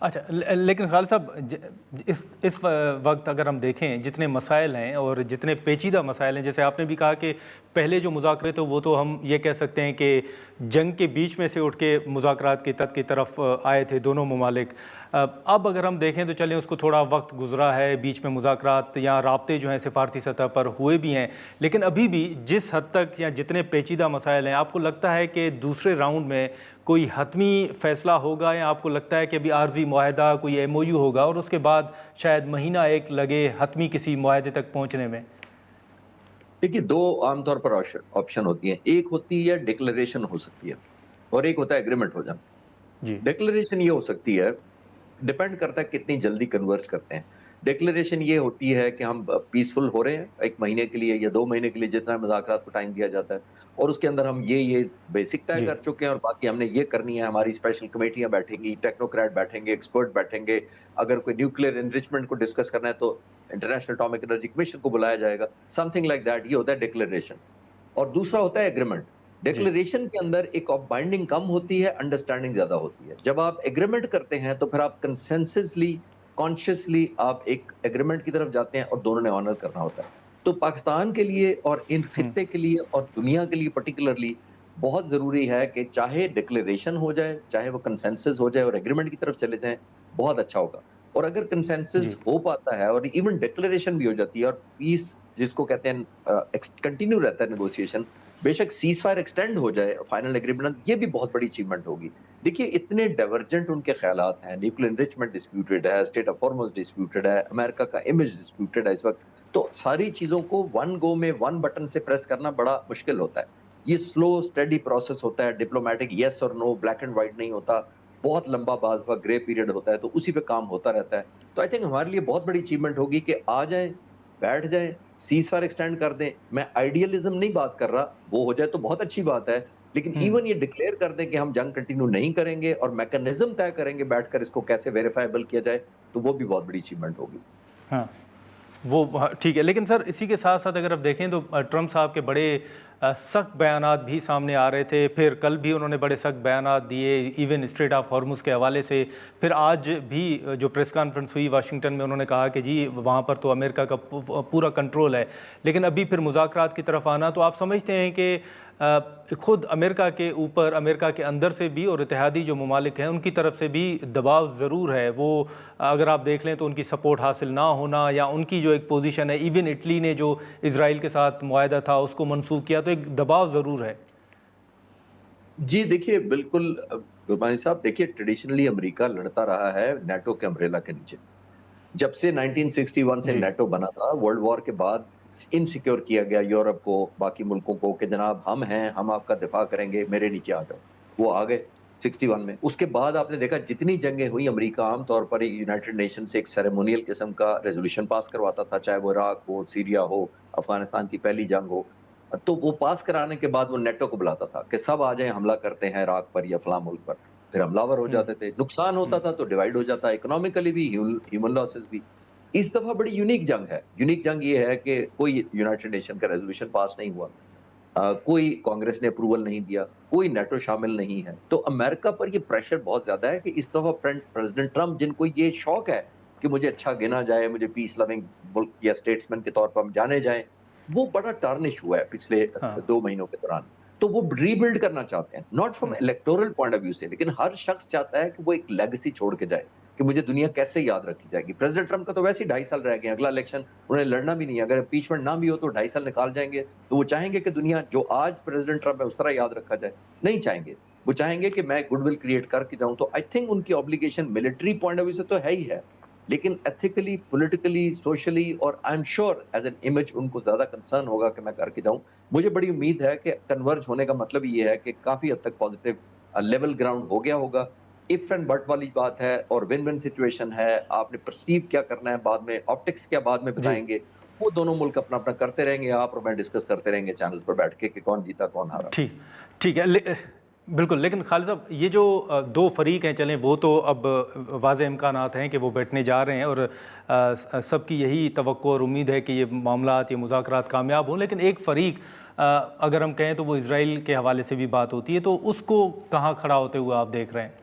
اچھا لیکن خالد صاحب اس وقت اگر ہم دیکھیں جتنے مسائل ہیں اور جتنے پیچیدہ مسائل ہیں، جیسے آپ نے بھی کہا کہ پہلے جو مذاکرے تھے وہ تو ہم یہ کہہ سکتے ہیں کہ جنگ کے بیچ میں سے اٹھ کے مذاکرات کی طرف آئے تھے دونوں ممالک۔ اب اگر ہم دیکھیں تو چلیں اس کو تھوڑا وقت گزرا ہے، بیچ میں مذاکرات یا رابطے جو ہیں سفارتی سطح پر ہوئے بھی ہیں، لیکن ابھی بھی جس حد تک یا جتنے پیچیدہ مسائل ہیں، آپ کو لگتا ہے کہ دوسرے راؤنڈ میں کوئی حتمی فیصلہ ہوگا، یا آپ کو لگتا ہے کہ ابھی عارضی معاہدہ کوئی ایم او یو ہوگا اور اس کے بعد شاید مہینہ ایک لگے حتمی کسی معاہدے تک پہنچنے میں؟ دیکھیے، دو عام طور پر آپشن ہوتی ہیں، ایک ہوتی ہے ڈکلریشن ہو سکتی ہے اور ایک ہوتا ہے ایگریمنٹ ہو جانا۔ جی ڈکلریشن یہ ہو سکتی ہے، ڈیپینڈ کرتا ہے کتنی جلدی کنورج کرتے ہیں۔ ڈکلریشن یہ ہوتی ہے کہ ہم پیسفل ہو رہے ہیں ایک مہینے کے لیے یا 2 مہینے کے لیے، جتنا مذاکرات کو ٹائم دیا جاتا ہے، اور اس کے اندر ہم یہ بیسک طے جی کر چکے ہیں اور باقی ہم نے یہ کرنی ہے۔ ہماری اسپیشل کمیٹیاں بیٹھیں گی، ٹیکنوکریٹ بیٹھیں گے، ایکسپرٹ بیٹھیں گے۔ اگر کوئی نیوکلیئر انریچمنٹ کو ڈسکس کرنا ہے تو انٹرنیشنل اٹامک انرجی کمیشن کو بلایا جائے گا، سم تھنگ لائک دیٹ۔ یہ ہوتا ہے ڈکلریشن، اور دوسرا ہوتا ہے ایگریمنٹ۔ جی ڈکلریشن کے اندر ایک بائنڈنگ کم ہوتی ہے، انڈرسٹینڈنگ زیادہ ہوتی ہے۔ جب آپ ایگریمنٹ کرتے ہیں تو پھر آپ کنسنسسلی، کانشیسلی آپ ایک ایگریمنٹ کی طرف جاتے ہیں اور دونوں نے آنر کرنا ہوتا ہے۔ تو پاکستان کے لیے اور ان خطے کے لیے اور دنیا کے لیے پرٹیکولرلی بہت ضروری ہے کہ چاہے ڈکلریشن ہو جائے، چاہے وہ کنسنسس ہو جائے اور ایگریمنٹ کی طرف چلے جائیں، بہت اچھا ہوگا۔ اور اگر کنسنسس جی ہو پاتا ہے اور ایون ڈکلریشن بھی ہو جاتی ہے اور پیس جس کو کہتے ہیں کنٹینیو رہتا ہے نیگوسیشن، بے شک سیز فائر ایکسٹینڈ ہو جائے فائنل ایگریمنٹ، یہ بھی بہت بڑی اچیومنٹ ہوگی۔ دیکھیے، اتنے ڈائیورجنٹ ان کے خیالات ہیں، نیوکلیر انریچمنٹ ڈسپیوٹڈ ہے، اسٹیٹ آف ہارمز ڈسپیوٹڈ ہے، امریکہ کا امیج ڈسپیوٹڈ ہے اس وقت۔ تو ساری چیزوں کو ون گو میں ون بٹن سے پریس کرنا بڑا مشکل ہوتا ہے۔ یہ سلو اسٹڈی پروسیس ہوتا ہے، ڈپلومیٹک یس اور نو، بلیک اینڈ وائٹ نہیں ہوتا، بہت لمبا بعض وقت گرے پیریڈ ہوتا ہے، تو اسی پہ کام ہوتا رہتا ہے۔ تو آئی تھنک ہمارے لیے بہت بڑی اچیومنٹ ہوگی کہ آ جائیں، بیٹھ جائیں، سیز فائر ایکسٹینڈ کر دیں۔ میں آئیڈیالزم نہیں بات کر رہا، وہ ہو جائے تو بہت اچھی بات ہے، لیکن ایون یہ ڈکلیئر کر دیں کہ ہم جنگ کنٹینیو نہیں کریں گے اور میکنزم طے کریں گے بیٹھ کر اس کو کیسے ویریفائبل کیا جائے، تو وہ بھی بہت بڑی اچیومنٹ ہوگی۔ ہاں وہ ٹھیک ہے، لیکن سر اسی کے ساتھ ساتھ اگر آپ دیکھیں تو ٹرمپ صاحب کے بڑے سخت بیانات بھی سامنے آ رہے تھے، پھر کل بھی انہوں نے بڑے سخت بیانات دیے ایون اسٹریٹ آف ہارمز کے حوالے سے، پھر آج بھی جو پریس کانفرنس ہوئی واشنگٹن میں انہوں نے کہا کہ جی وہاں پر تو امریکہ کا پورا کنٹرول ہے، لیکن ابھی پھر مذاکرات کی طرف آنا، تو آپ سمجھتے ہیں کہ خود امریکہ کے اوپر، امریکہ کے اندر سے بھی اور اتحادی جو ممالک ہیں ان کی طرف سے بھی دباؤ ضرور ہے؟ وہ اگر آپ دیکھ لیں تو ان کی سپورٹ حاصل نہ ہونا یا ان کی جو ایک پوزیشن ہے، ایون اٹلی نے جو اسرائیل کے ساتھ معاہدہ تھا اس کو منسوخ کیا، تو ایک دباؤ ضرور ہے۔ جی دیکھیے، بالکل گربانی صاحب، دیکھیے ٹریڈیشنلی امریکہ لڑتا رہا ہے نیٹو کے امبریلا کے نیچے۔ جب سے 1961 سے جی نیٹو بنا تھا، ورلڈ وار کے بعد انسیکیور کیا گیا یورپ کو، باقی ملکوں کو، کہ جناب ہم ہیں، ہم آپ کا دفاع کریں گے، میرے نیچے آ جاؤ۔ وہ آ گئے 61 میں۔ اس کے بعد آپ نے دیکھا جتنی جنگیں ہوئی، امریکہ عام طور پر یونائٹڈ نیشن سے ایک سیریمونیل قسم کا ریزولوشن پاس کرواتا تھا، چاہے وہ عراق ہو، سیریا ہو، افغانستان کی پہلی جنگ ہو، تو وہ پاس کرانے کے بعد وہ نیٹو کو بلاتا تھا کہ سب آ جائیں، حملہ کرتے ہیں عراق پر یا فلاں ملک پر۔ پھر حملہ ور ہو جاتے تھے، نقصان ہوتا تھا تو ڈیوائیڈ ہو جاتا، اکنامکلی بھی، ہیومن لاسز بھی۔ اس دفعہ بڑی یونیک جنگ ہے۔ یونیک جنگ یہ ہے کہ کوئی یونائٹڈ نیشن کا ریزولوشن پاس نہیں ہوا، کوئی کانگریس نے اپروول نہیں دیا، کوئی نیٹو شامل نہیں ہے۔ تو امریکہ پر یہ پریشر بہت زیادہ ہے کہ اس دفعہ پریزیڈنٹ ٹرمپ، جن کو یہ شوق ہے کہ مجھے اچھا گنا جائے، مجھے پیس لونگ ملک یا اسٹیٹسمین کے طور پر ہم جانے جائیں، وہ بڑا ٹارنش ہوا ہے پچھلے ہاں 2 مہینوں کے دوران۔ تو وہ ری بلڈ کرنا چاہتے ہیں، not from electoral point of view سے، لیکن ہر شخص چاہتا ہے کہ وہ ایک لیگیسی چھوڑ کے جائے کہ مجھے دنیا کیسے یاد رکھی جائے گی۔ پریزیڈنٹ ٹرمپ کا تو ویسے ہی 2.5 سال رہ گئے ہیں، اگلا الیکشن انہیں لڑنا بھی نہیں ہے۔ اگر امپیچمنٹ نہ بھی ہو تو 2.5 سال نکال جائیں گے، تو وہ چاہیں گے کہ دنیا جو آج پریزیڈنٹ ٹرمپ ہے اس طرح یاد رکھا جائے؟ نہیں چاہیں گے، وہ چاہیں گے کہ میں گڈ ول کریٹ کر کے جاؤں۔ تو آئی تھنک ان کی obligation military point of view سے تو ہے ہی ہے، لیکن ایتھیکلی، پولیٹیکلی، سوشلی اور I am sure as an image in کو زیادہ کنسرن ہوگا کہ میں کر کے جاؤں۔ مجھے بڑی امید ہے کہ کنورج ہونے کا مطلب یہ ہے کہ کافی حد تک پازیٹیو لیول گراؤنڈ ہو گیا ہوگا۔ اف اینڈ بٹ والی بات ہے اور ون ون سچویشن ہے، آپ نے پرسیو کیا کرنا ہے، بعد میں آپٹکس کیا بعد میں جی بتائیں گے، وہ دونوں ملک اپنا اپنا کرتے رہیں گے، آپ اور میں ڈسکس کرتے رہیں گے چینل پر بیٹھ کے کہ کون جیتا کون ہارا۔ ٹھیک ہے، بالکل۔ لیکن خالد صاحب، یہ جو دو فریق ہیں چلیں، وہ تو اب واضح امکانات ہیں کہ وہ بیٹھنے جا رہے ہیں اور سب کی یہی توقع اور امید ہے کہ یہ معاملات، یہ مذاکرات کامیاب ہوں، لیکن ایک فریق اگر ہم کہیں تو وہ اسرائیل کے حوالے سے بھی بات ہوتی ہے، تو اس کو کہاں کھڑا ہوتے ہوئے آپ دیکھ رہے ہیں؟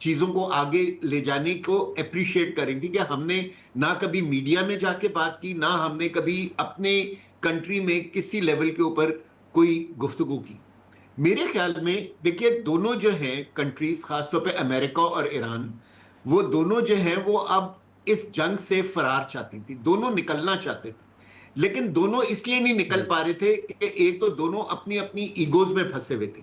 چیزوں کو آگے لے جانے کو اپریشیٹ کر رہی تھی کہ ہم نے نہ کبھی میڈیا میں جا کے بات کی، نہ ہم نے کبھی اپنے کنٹری میں کسی لیول کے اوپر کوئی گفتگو کی۔ میرے خیال میں دیکھیے دونوں جو ہیں کنٹریز، خاص طور پہ امریکہ اور ایران، وہ دونوں جو ہیں وہ اب اس جنگ سے فرار چاہتی تھی، دونوں نکلنا چاہتے تھے، لیکن دونوں اس لیے نہیں نکل پا رہے تھے کہ ایک تو دونوں اپنی اپنی ایگوز میں پھنسے ہوئے تھے۔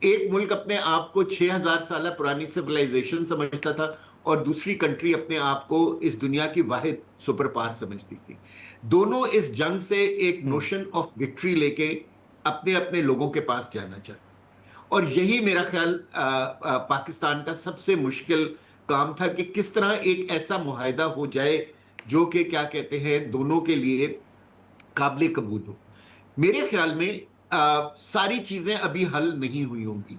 ایک ملک اپنے آپ کو 6000 سالہ پرانی سویلائزیشن سمجھتا تھا اور دوسری کنٹری اپنے آپ کو اس دنیا کی واحد سپر پاور سمجھتی تھی۔ دونوں اس جنگ سے ایک نوشن آف وکٹری لے کے اپنے اپنے لوگوں کے پاس جانا چاہتے، اور یہی میرا خیال پاکستان کا سب سے مشکل کام تھا کہ کس طرح ایک ایسا معاہدہ ہو جائے جو کہ کیا کہتے ہیں دونوں کے لیے قابل قبول ہو۔ میرے خیال میں ساری چیزیں ابھی حل نہیں ہوئی ہوں گی،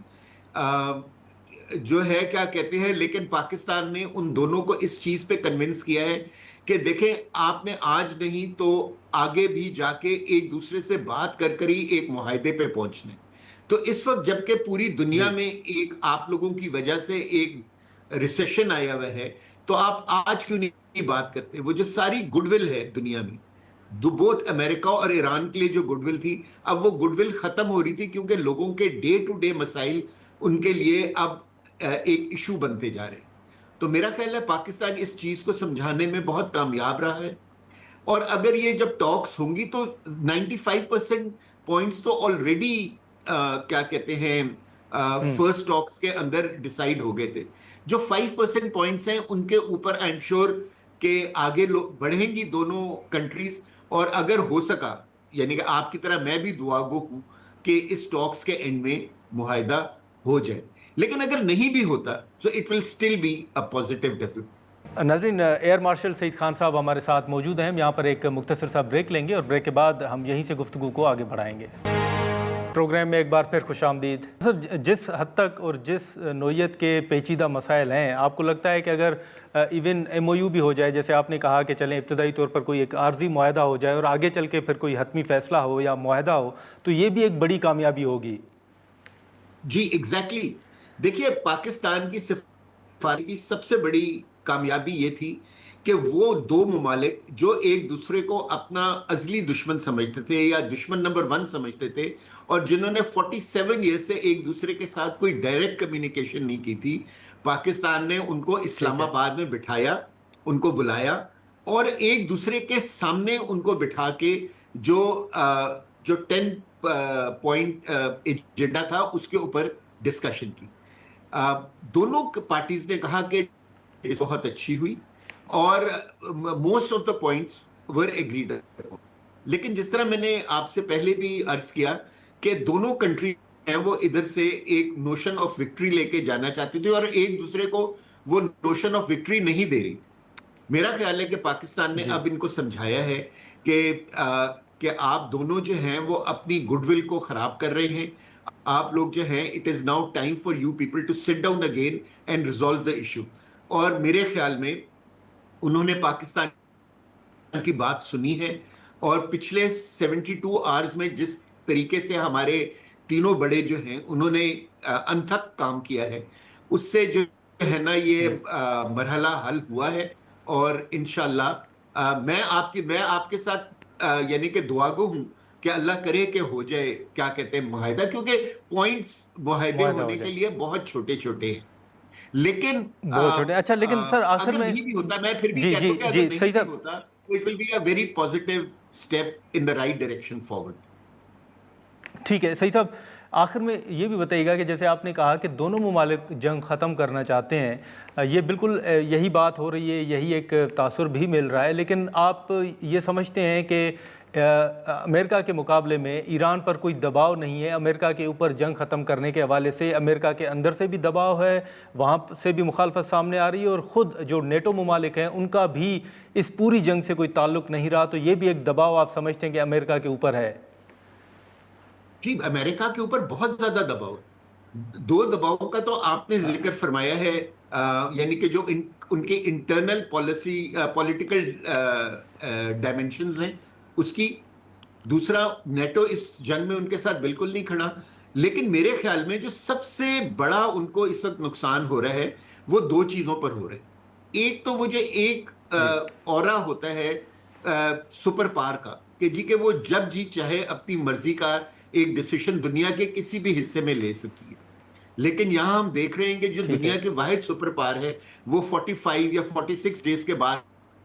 جو ہے کیا کہتے ہیں، لیکن پاکستان نے ان دونوں کو اس چیز پہ کنونس کیا ہے کہ دیکھیں آپ نے آج نہیں تو آگے بھی جا کے ایک دوسرے سے بات کر کر ہی ایک معاہدے پہ پہنچنے۔ تو اس وقت جبکہ پوری دنیا میں ایک آپ لوگوں کی وجہ سے ایک ریسیشن آیا ہوا ہے، تو آپ آج کیوں نہیں بات کرتے؟ وہ جو ساری گڈ ول ہے دنیا میں، بوتھ امریکہ اور ایران کے لیے جو گڈ ول تھی، اب وہ گڈ ول ختم ہو رہی تھی کیونکہ لوگوں کے ڈے ٹو ڈے مسائل ان کے لیے اب ایک ایشو بنتے جا رہے ہیں۔ تو میرا خیال ہے پاکستان اس چیز کو سمجھانے میں بہت کامیاب رہا ہے، اور اگر یہ جب ٹاکس ہوں گی تو 95% پوائنٹس تو آلریڈی کیا کہتے ہیں فرسٹ ٹاکس کے اندر ڈیسائیڈ ہو گئے تھے۔ جو 5% پوائنٹس ہیں ان کے اوپر آئی ایم شیور کہ آگے بڑھیں گی دونوں کنٹریز، اور اگر ہو سکا، یعنی کہ آپ کی طرح میں بھی دعا گو ہوں کہ اس ٹاکس کے اینڈ میں معاہدہ ہو جائے، لیکن اگر نہیں بھی ہوتا تو it will still be a positive development. ناظرین، ایئر مارشل سعید خان صاحب ہمارے ساتھ موجود ہیں، ہم یہاں پر ایک مختصر سا بریک لیں گے اور بریک کے بعد ہم یہیں سے گفتگو کو آگے بڑھائیں گے۔ پروگرام میں ایک بار پھر خوش آمدید۔ جس حد تک اور جس نوعیت کے پیچیدہ مسائل ہیں، آپ کو لگتا ہے کہ اگر ایون ایم او یو بھی ہو جائے، جیسے آپ نے کہا کہ چلیں ابتدائی طور پر کوئی ایک عارضی معاہدہ ہو جائے اور آگے چل کے پھر کوئی حتمی فیصلہ ہو یا معاہدہ ہو، تو یہ بھی ایک بڑی کامیابی ہوگی؟ جی ایگزیکٹلی، دیکھیے پاکستان کی سفارت کی سب سے بڑی کامیابی یہ تھی کہ وہ دو ممالک جو ایک دوسرے کو اپنا ازلی دشمن سمجھتے تھے یا دشمن نمبر 1 سمجھتے تھے، اور جنہوں نے 47 ایئر سے ایک دوسرے کے ساتھ کوئی ڈائریکٹ کمیونیکیشن نہیں کی تھی، پاکستان نے ان کو اسلام آباد میں بٹھایا، ان کو بلایا اور ایک دوسرے کے سامنے ان کو بٹھا کے جو 10 پوائنٹ ایجنڈا تھا اس کے اوپر ڈسکشن کی۔ دونوں پارٹیز نے کہا کہ بہت اچھی ہوئی اور most of the points were agreed. لیکن جس طرح میں نے آپ سے پہلے بھی عرض کیا کہ دونوں کنٹری ہیں وہ ادھر سے ایک نوشن آف وکٹری لے کے جانا چاہتی تھی اور ایک دوسرے کو وہ نوشن آف وکٹری نہیں دے رہی۔ میرا خیال ہے کہ پاکستان نے اب ان کو سمجھایا ہے کہ آپ دونوں جو ہیں وہ اپنی گڈ ول کو خراب کر رہے ہیں، آپ لوگ جو ہیں it is now time for you people to sit down again and resolve the issue. اور میرے خیال میں انہوں نے پاکستان کی بات سنی ہے، اور پچھلے 72 آورز میں جس طریقے سے ہمارے تینوں بڑے جو ہیں انہوں نے انتھک کام کیا ہے، اس سے جو ہے نا یہ مرحلہ حل ہوا ہے، اور انشاءاللہ میں آپ کے ساتھ یعنی کہ دعا گو ہوں کہ اللہ کرے کہ ہو جائے کیا کہتے ہیں معاہدہ، کیونکہ پوائنٹس معاہدے ہونے کے لیے بہت چھوٹے چھوٹے ہیں، لیکن بہت چھوٹے۔ اچھا، لیکن سر آخر میں اگر نہیں بھی ہوتا، میں پھر بھی کہتا ہوں کہ اگر نہیں بھی ہوتا تو it will be a very positive step in the right direction forward۔ ٹھیک ہے سعید صاحب، آخر میں یہ بھی بتائیے گا کہ جیسے آپ نے کہا کہ دونوں ممالک جنگ ختم کرنا چاہتے ہیں، یہ بالکل یہی بات ہو رہی ہے، یہی ایک تاثر بھی مل رہا ہے، لیکن آپ یہ سمجھتے ہیں کہ امریکہ کے مقابلے میں ایران پر کوئی دباؤ نہیں ہے؟ امریکہ کے اوپر جنگ ختم کرنے کے حوالے سے امریکہ کے اندر سے بھی دباؤ ہے، وہاں سے بھی مخالفت سامنے آ رہی ہے، اور خود جو نیٹو ممالک ہیں ان کا بھی اس پوری جنگ سے کوئی تعلق نہیں رہا، تو یہ بھی ایک دباؤ آپ سمجھتے ہیں کہ امریکہ کے اوپر ہے؟ جی امریکہ کے اوپر بہت زیادہ دباؤ ہے۔ دو دباؤں کا تو آپ نے ذکر فرمایا ہے، یعنی کہ جو ان کے انٹرنل پولیٹیکل ڈائمنشنز ہیں اس کی، دوسرا نیٹو اس جنگ میں ان کے ساتھ بالکل نہیں کھڑا، لیکن میرے خیال میں جو سب سے بڑا ان کو اس وقت نقصان ہو رہا ہے وہ دو چیزوں پر ہو رہے ہیں. ایک تو وہ جو ایک اورا ہوتا ہے سپر پاور کا کہ جی کہ وہ جب جی چاہے اپنی مرضی کا ایک ڈیسیشن دنیا کے کسی بھی حصے میں لے سکتی ہے. لیکن یہاں ہم دیکھ رہے ہیں کہ جو دنیا کے واحد سپر پاور ہے وہ 45 یا 46 ڈیز کے بعد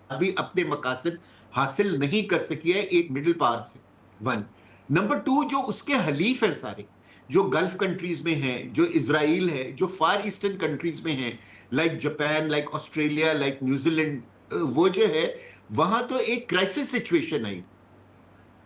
ابھی اپنے مقاصد حاصل نہیں کر سکی ہے ایک مڈل پاور سے. ون نمبر ٹو، جو اس کے حلیف ہیں سارے جو گلف کنٹریز میں ہیں، جو اسرائیل ہے، جو فار ایسٹرن کنٹریز میں ہیں like Japan, like Australia, like New Zealand, وہ جو ہے وہاں تو ایک کرائسس سچویشن آئی،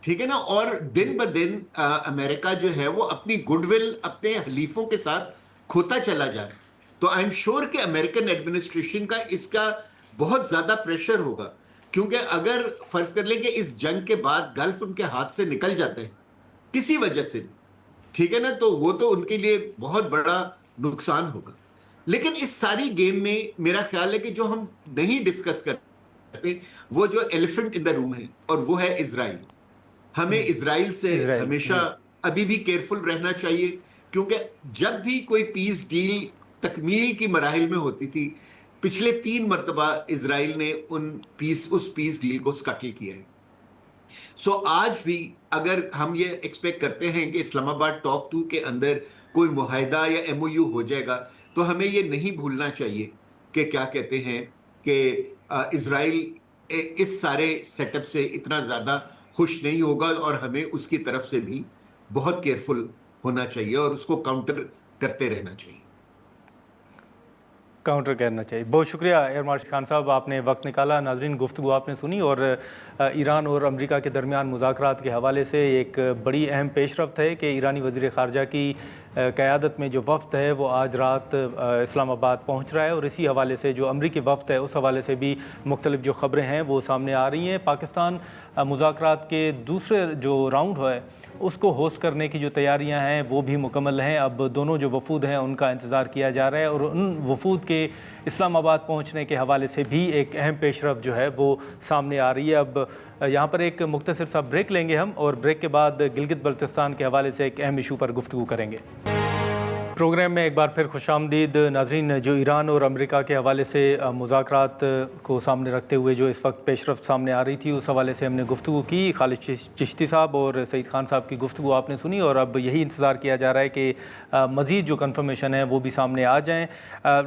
ٹھیک ہے نا. اور دن بہ دن امریکہ جو ہے وہ اپنی گڈ ول اپنے حلیفوں کے ساتھ کھوتا چلا جا رہا ہے. تو آئی ایم شیور کہ امریکن ایڈمنسٹریشن کا اس کا بہت زیادہ پریشر ہوگا، کیونکہ اگر فرض کر لیں کہ اس جنگ کے بعد گلف ان کے ہاتھ سے نکل جاتے ہیں کسی وجہ سے، ٹھیک ہے نا، تو وہ تو ان کے لیے بہت بڑا نقصان ہوگا. لیکن اس ساری گیم میں میرا خیال ہے کہ جو ہم نہیں ڈسکس کرتے وہ جو ایلیفنٹ ان دا روم ہے، اور وہ ہے اسرائیل. ہمیں اسرائیل سے ہمیشہ ابھی بھی کیئرفل رہنا چاہیے، کیونکہ جب بھی کوئی پیس ڈیل تکمیل کی مراحل میں ہوتی تھی پچھلے 3 مرتبہ اسرائیل نے اس پیس ڈیل کو سکٹل کیا ہے. سو آج بھی اگر ہم یہ ایکسپیکٹ کرتے ہیں کہ اسلام آباد ٹاک 2 کے اندر کوئی معاہدہ یا ایم او یو ہو جائے گا، تو ہمیں یہ نہیں بھولنا چاہیے کہ کیا کہتے ہیں کہ اسرائیل اس سارے سیٹ اپ سے اتنا زیادہ خوش نہیں ہوگا، اور ہمیں اس کی طرف سے بھی بہت کیئرفل ہونا چاہیے اور اس کو کاؤنٹر کرتے رہنا چاہیے. کاؤنٹر کرنا چاہیے. بہت شکریہ ایئر مارشل خان صاحب، آپ نے وقت نکالا. ناظرین، گفتگو آپ نے سنی، اور ایران اور امریکہ کے درمیان مذاکرات کے حوالے سے ایک بڑی اہم پیش رفت ہے کہ ایرانی وزیر خارجہ کی قیادت میں جو وفد ہے وہ آج رات اسلام آباد پہنچ رہا ہے، اور اسی حوالے سے جو امریکی وفد ہے اس حوالے سے بھی مختلف جو خبریں ہیں وہ سامنے آ رہی ہیں. پاکستان مذاکرات کے دوسرے جو راؤنڈ ہے اس کو ہوسٹ کرنے کی جو تیاریاں ہیں وہ بھی مکمل ہیں. اب دونوں جو وفود ہیں ان کا انتظار کیا جا رہا ہے، اور ان وفود کے اسلام آباد پہنچنے کے حوالے سے بھی ایک اہم پیش رفت جو ہے وہ سامنے آ رہی ہے. اب یہاں پر ایک مختصر سا بریک لیں گے ہم، اور بریک کے بعد گلگت بلتستان کے حوالے سے ایک اہم ایشو پر گفتگو کریں گے. پروگرام میں ایک بار پھر خوش آمدید. ناظرین، جو ایران اور امریکہ کے حوالے سے مذاکرات کو سامنے رکھتے ہوئے جو اس وقت پیش رفت سامنے آ رہی تھی اس حوالے سے ہم نے گفتگو کی. خالد چشتی صاحب اور سعید خان صاحب کی گفتگو آپ نے سنی، اور اب یہی انتظار کیا جا رہا ہے کہ مزید جو کنفرمیشن ہے وہ بھی سامنے آ جائیں.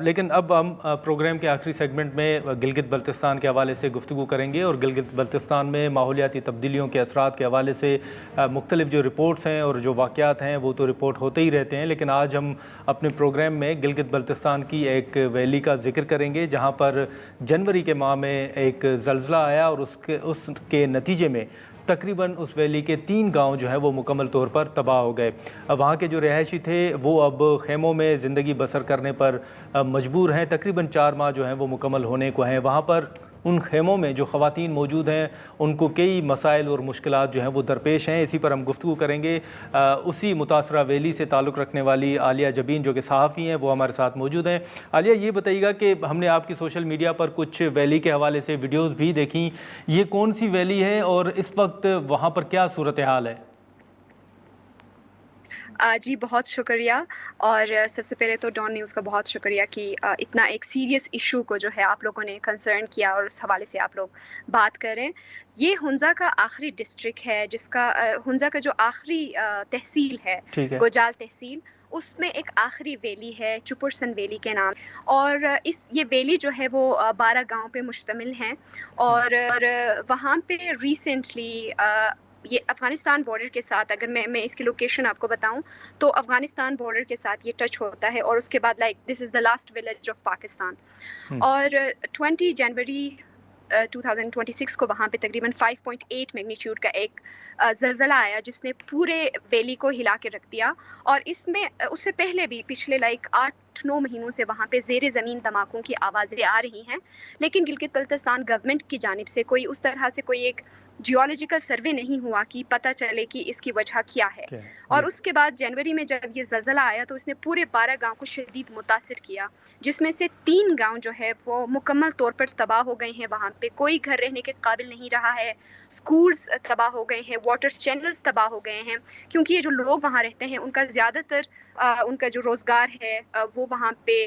لیکن اب ہم پروگرام کے آخری سیگمنٹ میں گلگت بلتستان کے حوالے سے گفتگو کریں گے، اور گلگت بلتستان میں ماحولیاتی تبدیلیوں کے اثرات کے حوالے سے مختلف جو رپورٹس ہیں اور جو واقعات ہیں وہ تو رپورٹ ہوتے ہی رہتے ہیں. لیکن آج ہم اپنے پروگرام میں گلگت بلتستان کی ایک ویلی کا ذکر کریں گے جہاں پر جنوری کے ماہ میں ایک زلزلہ آیا، اور اس کے نتیجے میں تقریباً اس ویلی کے 3 گاؤں جو ہیں وہ مکمل طور پر تباہ ہو گئے. وہاں کے جو رہائشی تھے وہ اب خیموں میں زندگی بسر کرنے پر مجبور ہیں. تقریباً 4 ماہ جو ہیں وہ مکمل ہونے کو ہیں. وہاں پر ان خیموں میں جو خواتین موجود ہیں ان کو کئی مسائل اور مشکلات جو ہیں وہ درپیش ہیں. اسی پر ہم گفتگو کریں گے. اسی متاثرہ ویلی سے تعلق رکھنے والی عالیہ جبین جو کہ صحافی ہیں وہ ہمارے ساتھ موجود ہیں. عالیہ، یہ بتائیے گا کہ ہم نے آپ کی سوشل میڈیا پر کچھ ویلی کے حوالے سے ویڈیوز بھی دیکھیں، یہ کون سی ویلی ہے اور اس وقت وہاں پر کیا صورتحال ہے؟ جی بہت شکریہ، اور سب سے پہلے تو ڈان نیوز کا بہت شکریہ کہ اتنا ایک سیریس ایشو کو جو ہے آپ لوگوں نے کنسرن کیا اور اس حوالے سے آپ لوگ بات کریں. یہ ہنزا کا آخری ڈسٹرکٹ ہے، جس کا ہنزا کا جو آخری تحصیل ہے گوجال تحصیل، اس میں ایک آخری ویلی ہے چپرسن ویلی کے نام، اور یہ ویلی جو ہے وہ 12 گاؤں پہ مشتمل ہیں. اور وہاں پہ ریسنٹلی یہ افغانستان بارڈر کے ساتھ، اگر میں اس کی لوکیشن آپ کو بتاؤں تو افغانستان بارڈر کے ساتھ یہ ٹچ ہوتا ہے، اور اس کے بعد like this is the last village of Pakistan. اور 20 جنوری 2026 کو وہاں پہ تقریباً 5.8 میگنیچیوڈ کا ایک زلزلہ آیا جس نے پورے ویلی کو ہلا کے رکھ دیا. اور اس سے پہلے بھی پچھلے 8-9 مہینوں سے وہاں پہ زیر زمین دھماکوں کی آوازیں آ رہی ہیں، لیکن گلگت بلتستان گورنمنٹ کی جانب سے کوئی اس طرح سے کوئی ایک جیولوجیکل سروے نہیں ہوا کہ پتہ چلے کہ اس کی وجہ کیا ہے. اور اس کے بعد جنوری میں جب یہ زلزلہ آیا تو اس نے پورے 12 گاؤں کو شدید متاثر کیا، جس میں سے 3 گاؤں جو ہے وہ مکمل طور پر تباہ ہو گئے ہیں. وہاں پہ کوئی گھر رہنے کے قابل نہیں رہا ہے، سکولز تباہ ہو گئے ہیں، واٹر چینلز تباہ ہو گئے ہیں، کیونکہ یہ جو لوگ وہاں رہتے ہیں ان کا زیادہ تر ان کا جو روزگار ہے وہ وہاں پہ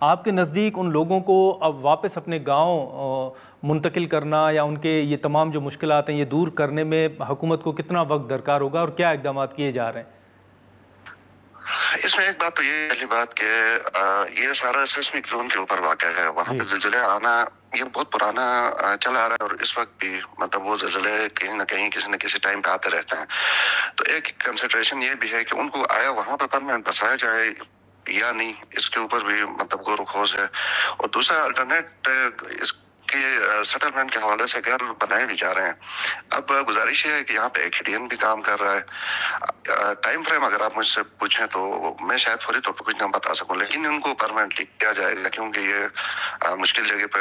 آپ کے نزدیک ان لوگوں کو اب واپس اپنے گاؤں منتقل کرنا یا ان کے یہ تمام جو مشکلات ہیں یہ دور کرنے میں حکومت کو کتنا وقت درکار ہوگا اور کیا اقدامات کیے جا رہے ہیں؟ اس میں ایک بات تو یہ پہلی بات کہ یہ سارا سیسمک زون کے اوپر واقع ہے. وہاں پہ زلزلے آنا یہ بہت پرانا چلا آ رہا ہے اور اس وقت بھی مطلب وہ زلزلے کہیں نہ کہیں کسی نہ کسی ٹائم پہ آتے رہتے ہیں. تو ایک کنسیڈریشن یہ بھی ہے کہ ان کو آیا وہاں پہ پرماننٹ بسایا جائے یا نہیں، اس کے اوپر بھی مطلب غور و خوض ہے. اور دوسرا الٹرنیٹ اس کے سیٹلمنٹ کے حوالے سے گھر بنائے بھی جا رہے ہیں. اب گزارش یہ ہے کہ یہاں پہ ایکیڈین بھی کام کر رہا ہے. ٹائم فریم اگر آپ مجھ سے پوچھیں تو میں شاید فوری طور پر کچھ نہ بتا سکوں، لیکن ان کو پرماننٹلی کیا جائے گا کیونکہ یہ مشکل جگہ پہ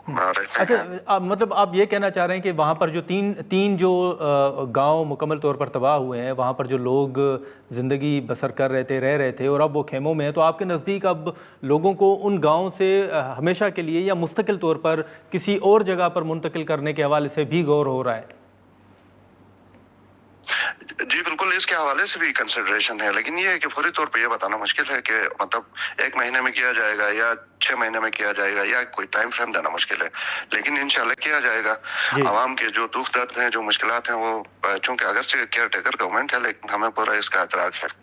رہتے ہیں. اچھا، مطلب آپ یہ کہنا چاہ رہے ہیں کہ وہاں پر جو تین جو گاؤں مکمل طور پر تباہ ہوئے ہیں، وہاں پر جو لوگ زندگی بسر کر رہے تھے، رہ رہے تھے اور اب وہ خیموں میں ہیں، تو آپ کے نزدیک اب لوگوں کو ان گاؤں سے ہمیشہ کے لیے یا مستقل طور پر کسی اور جگہ پر منتقل کرنے کے حوالے سے بھی غور ہو رہا ہے؟ جی بالکل، اس کے حوالے سے بھی کنسیڈریشن ہے، لیکن یہ ہے کہ فوری طور پہ یہ بتانا مشکل ہے کہ مطلب 1 مہینے میں کیا جائے گا یا 6 مہینے میں کیا جائے گا، یا کوئی ٹائم فریم دینا مشکل ہے، لیکن انشاءاللہ کیا جائے گا. عوام کے جو دکھ درد ہیں، جو مشکلات ہیں، وہ چونکہ اگرچہ کیئر ٹیکر گورنمنٹ ہے لیکن ہمیں پورا اس کا ادراک ہے.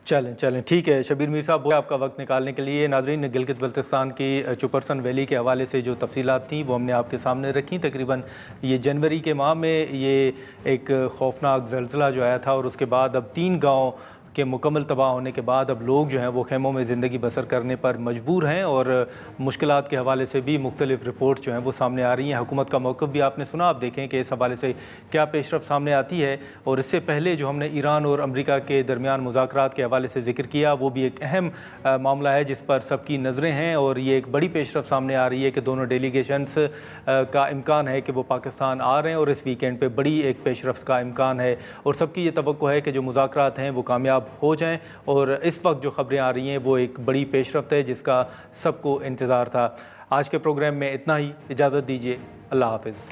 چلیں ٹھیک ہے. شبیر میر صاحب، آپ کا وقت نکالنے کے لیے. ناظرین، گلگت بلتستان کی چپرسن ویلی کے حوالے سے جو تفصیلات تھیں وہ ہم نے آپ کے سامنے رکھیں. تقریباً یہ جنوری کے ماہ میں یہ ایک خوفناک زلزلہ جو آیا تھا اور اس کے بعد اب 3 گاؤں کے مکمل تباہ ہونے کے بعد اب لوگ جو ہیں وہ خیموں میں زندگی بسر کرنے پر مجبور ہیں اور مشکلات کے حوالے سے بھی مختلف رپورٹ جو ہیں وہ سامنے آ رہی ہیں. حکومت کا موقف بھی آپ نے سنا. آپ دیکھیں کہ اس حوالے سے کیا پیش رفت سامنے آتی ہے. اور اس سے پہلے جو ہم نے ایران اور امریکہ کے درمیان مذاکرات کے حوالے سے ذکر کیا، وہ بھی ایک اہم معاملہ ہے جس پر سب کی نظریں ہیں اور یہ ایک بڑی پیش رفت سامنے آ رہی ہے کہ دونوں ڈیلیگیشنز کا امکان ہے کہ وہ پاکستان آ رہے ہیں اور اس ویکینڈ پہ بڑی ایک پیش رفت کا امکان ہے اور سب کی یہ توقع ہے کہ جو مذاکرات ہیں وہ کامیاب ہو جائیں. اور اس وقت جو خبریں آ رہی ہیں وہ ایک بڑی پیش رفت ہے جس کا سب کو انتظار تھا. آج کے پروگرام میں اتنا ہی. اجازت دیجیے. اللہ حافظ.